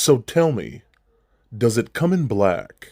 So tell me, does it come in black?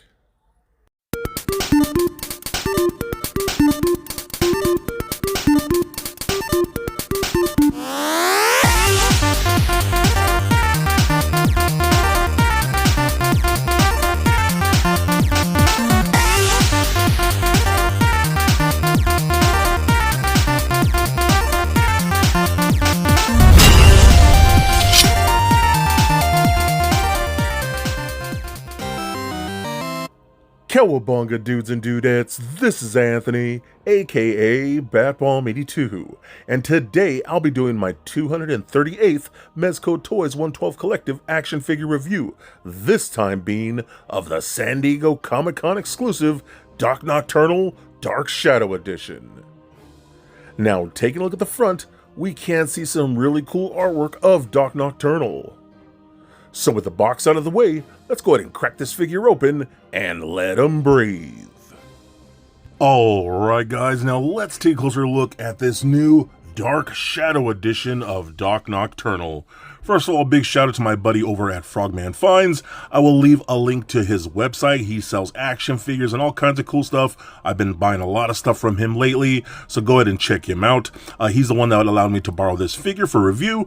Cowabunga dudes and dudettes, this is Anthony, aka Batbomb82, and today I'll be doing my 238th Mezco Toyz 112 Collective action figure review, this time being of the San Diego Comic-Con exclusive Doc Nocturnal Dark Shadow Edition. Now, taking a look at the front, we can see some really cool artwork of Doc Nocturnal. So with the box out of the way, let's go ahead and crack this figure open and let him breathe. Alright guys, now let's take a closer look at this new Dark Shadow edition of Doc Nocturnal. First of all, big shout out to my buddy over at Frogman Finds. I will leave a link to his website. He sells action figures and all kinds of cool stuff. I've been buying a lot of stuff from him lately, so go ahead and check him out. He's the one that allowed me to borrow this figure for review.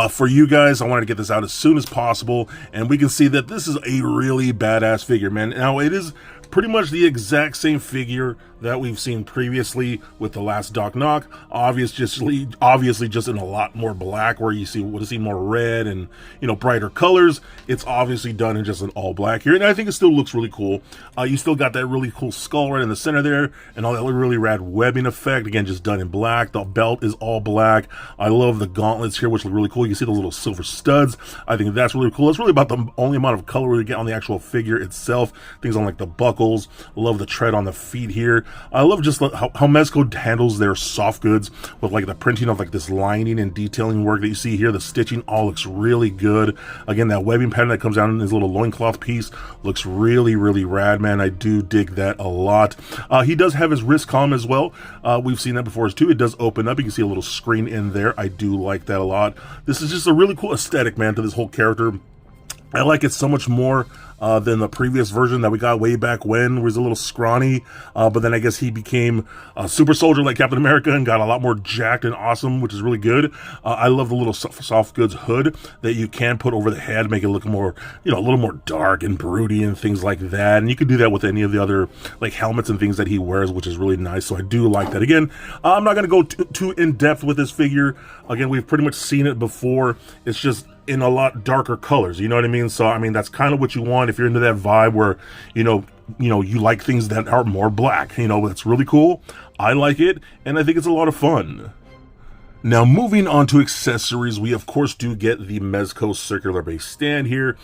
For you guys, I wanted to get this out as soon as possible, and we can see that this is a really badass figure, man. Now, it is pretty much the exact same figure that we've seen previously with the last Doc Nock, obviously just in a lot more black, where you would see more red and, you know, brighter colors. It's obviously done in just an all black here, and I think it still looks really cool. You still got that really cool skull right in the center there, and all that really rad webbing effect, again, just done in black. The belt is all black. I love the gauntlets here, which look really cool. You see the little silver studs. I think that's really cool. It's really about the only amount of color we get on the actual figure itself. Things on like the buckles. Love the tread on the feet here. I love just how Mezco handles their soft goods with like the printing of like this lining and detailing work that you see here. The stitching all looks really good. Again, that webbing pattern that comes down in this little loincloth piece looks really, really rad, man. I do dig that a lot. He does have his wrist column as well. We've seen that before too. It does open up. You can see a little screen in there. I do like that a lot. This is just a really cool aesthetic, man, to this whole character. I like it so much more than the previous version that we got way back when, where he was a little scrawny, but then I guess he became a super soldier like Captain America and got a lot more jacked and awesome, which is really good. I love the little soft goods hood that you can put over the head, make it look more, you know, a little more dark and broody and things like that. And you can do that with any of the other like helmets and things that he wears, which is really nice. So I do like that. Again, I'm not going to go too in depth with this figure. Again, we've pretty much seen it before. It's just in a lot darker colors, you know what I mean? So I mean, that's kind of what you want if you're into that vibe where you like things that are more black. You know, that's really cool. I like it, and I think it's a lot of fun. Now, moving on to accessories, we of course do get the Mezco circular base stand here.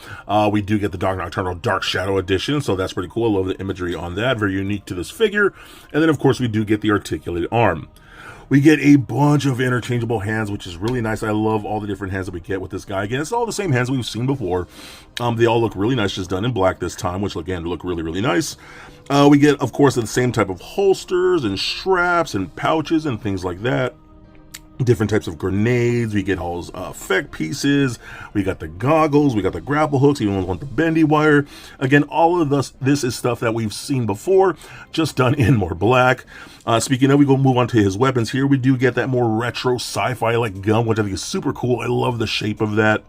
We do get the Doc Nocturnal Dark Shadow edition, so that's pretty cool. I love the imagery on that, very unique to this figure. And then of course we do get the articulated arm. We get a bunch of interchangeable hands, which is really nice. I love all the different hands that we get with this guy. Again, it's all the same hands we've seen before. They all look really nice, just done in black this time, which again look really, really nice. We get, of course, the same type of holsters and straps and pouches and things like that. Different types of grenades. We get all those effect pieces. We got the goggles. We got the grapple hooks. You want the bendy wire. Again, all of this is stuff that we've seen before, just done in more black. Speaking of, we go move on to his weapons here. We do get that more retro sci-fi like gun, which I think is super cool. I love the shape of that.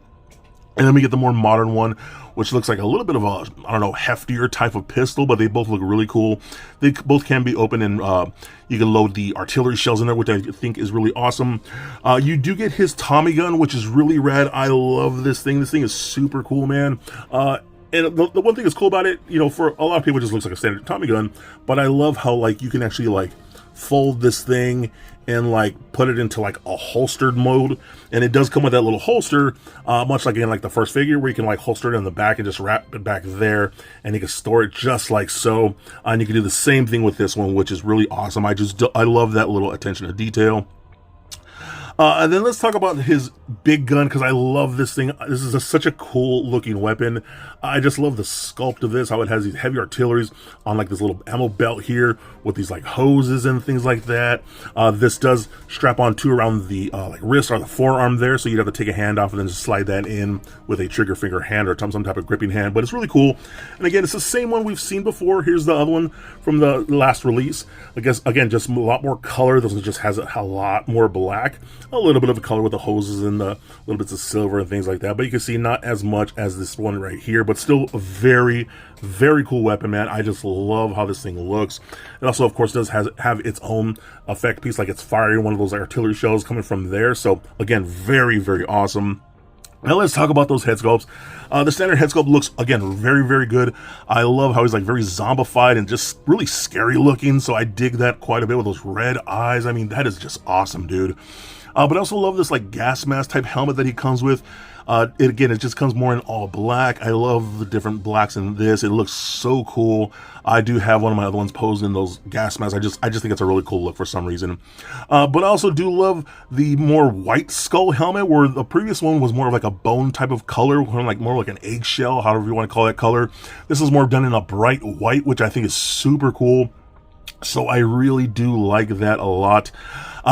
And then we get the more modern one, which looks like a little bit of a, I don't know, heftier type of pistol, but they both look really cool. They both can be open, and you can load the artillery shells in there, which I think is really awesome. You do get his Tommy gun, which is really rad. I love this thing. This thing is super cool, man. And the one thing that's cool about it, you know, for a lot of people, it just looks like a standard Tommy gun, but I love how, like, you can actually, like, fold this thing and like put it into like a holstered mode, and it does come with that little holster, much like in like the first figure, where you can like holster it in the back and just wrap it back there, and you can store it just like so. And you can do the same thing with this one, which is really awesome. I love that little attention to detail. And then let's talk about his big gun, because I love this thing. This is such a cool looking weapon. I just love the sculpt of this, how it has these heavy artilleries on like this little ammo belt here with these like hoses and things like that. This does strap on too around the like wrist or the forearm there, so you'd have to take a hand off and then just slide that in with a trigger finger hand or some type of gripping hand. But it's really cool. And again, it's the same one we've seen before. Here's the other one from the last release. I guess again, just a lot more color. This one just has a lot more black. A little bit of a color with the hoses and the little bits of silver and things like that, but you can see not as much as this one right here, but still a very, very cool weapon, man. I just love how this thing looks. It also, of course, does have its own effect piece, like it's firing one of those artillery shells coming from there. So again, very, very awesome. Now let's talk about those head sculpts. The standard head sculpt looks, again, very, very good. I love how he's like very zombified and just really scary looking, so I dig that quite a bit with those red eyes. I mean, that is just awesome, dude. But I also love this like gas mask type helmet that he comes with. It just comes more in all black. I love the different blacks in this. It looks so cool. I do have one of my other ones posed in those gas masks. I just think it's a really cool look for some reason. But I also do love the more white skull helmet, where the previous one was more of like a bone type of color, more like an eggshell, however you want to call that color. This is more done in a bright white, which I think is super cool. So I really do like that a lot.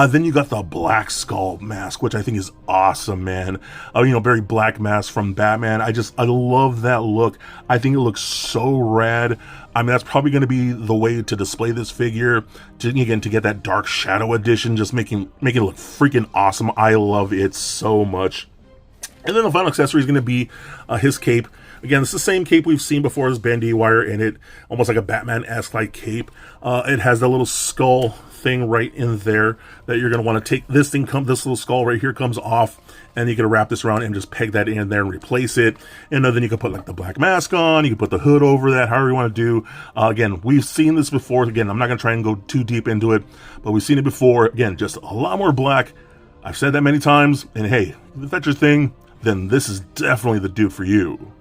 Then you got the black skull mask, which I think is awesome, man. Very black mask from Batman. I love that look. I think it looks so rad. I mean, that's probably going to be the way to display this figure. To get that Dark Shadow edition, just making it look freaking awesome. I love it so much. And then the final accessory is going to be his cape. Again, it's the same cape we've seen before. There's bandy wire in it, almost like a Batman-esque like cape. It has that little skull thing right in there that you're going to want to take. This little skull right here comes off, and you can wrap this around and just peg that in there and replace it. And then you can put like the black mask on. You can put the hood over that, however you want to do. Again, we've seen this before. Again, I'm not going to try and go too deep into it, but we've seen it before. Again, just a lot more black. I've said that many times, and hey, if that's your thing, then this is definitely the dude for you.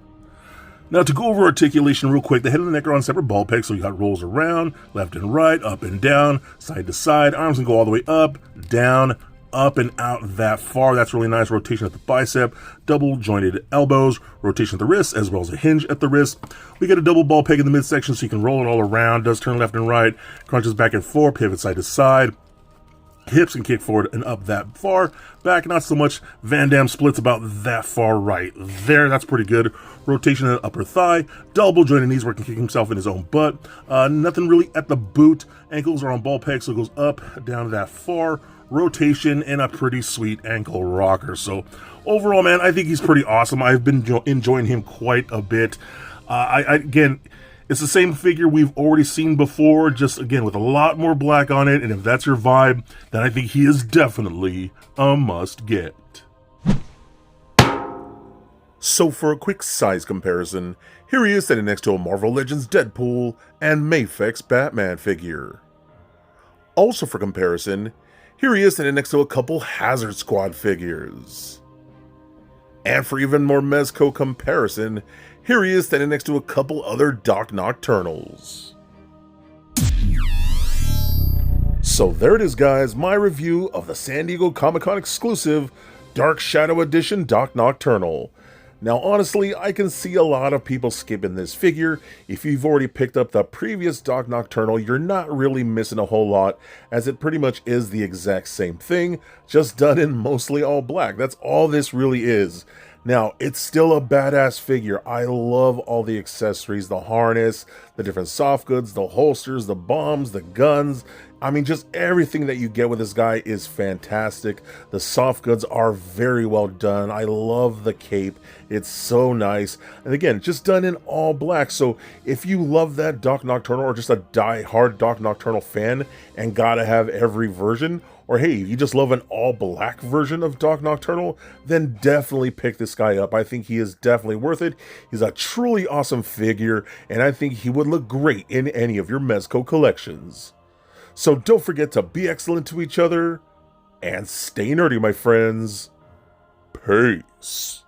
Now, to go over articulation real quick, the head and the neck are on separate ball pegs, so you got rolls around, left and right, up and down, side to side. Arms can go all the way up, down, up and out that far. That's really nice. Rotation at the bicep, double jointed elbows, rotation at the wrist, as well as a hinge at the wrist. We get a double ball peg in the midsection, so you can roll it all around. Does turn left and right, crunches back and forth, pivot side to side. Hips can kick forward and up that far. Back, not so much. Van Damme splits about that far right there. That's pretty good. Rotation at the upper thigh. Double jointed knees where he can kick himself in his own butt. Nothing really at the boot. Ankles are on ball pegs, so it goes up, down that far. Rotation and a pretty sweet ankle rocker. So overall, man, I think he's pretty awesome. I've been enjoying him quite a bit. Again, it's the same figure we've already seen before, just again with a lot more black on it, and if that's your vibe, then I think he is definitely a must get. So for a quick size comparison, here he is standing next to a Marvel Legends Deadpool and Mafex Batman figure. Also for comparison, here he is standing next to a couple Hazard Squad figures. And for even more Mezco comparison, here he is standing next to a couple other Doc Nocturnals. So there it is, guys, my review of the San Diego Comic-Con exclusive Dark Shadow Edition Doc Nocturnal. Now honestly, I can see a lot of people skipping this figure. If you've already picked up the previous Doc Nocturnal, you're not really missing a whole lot, as it pretty much is the exact same thing, just done in mostly all black. That's all this really is. Now, it's still a badass figure. I love all the accessories, the harness, the different soft goods, the holsters, the bombs, the guns. I mean, just everything that you get with this guy is fantastic. The soft goods are very well done. I love the cape. It's so nice. And again, just done in all black. So if you love that Doc Nocturnal, or just a die-hard Doc Nocturnal fan and gotta have every version, or hey, you just love an all-black version of Doc Nocturnal, then definitely pick this guy up. I think he is definitely worth it. He's a truly awesome figure, and I think he would look great in any of your Mezco collections. So don't forget to be excellent to each other, and stay nerdy, my friends. Peace.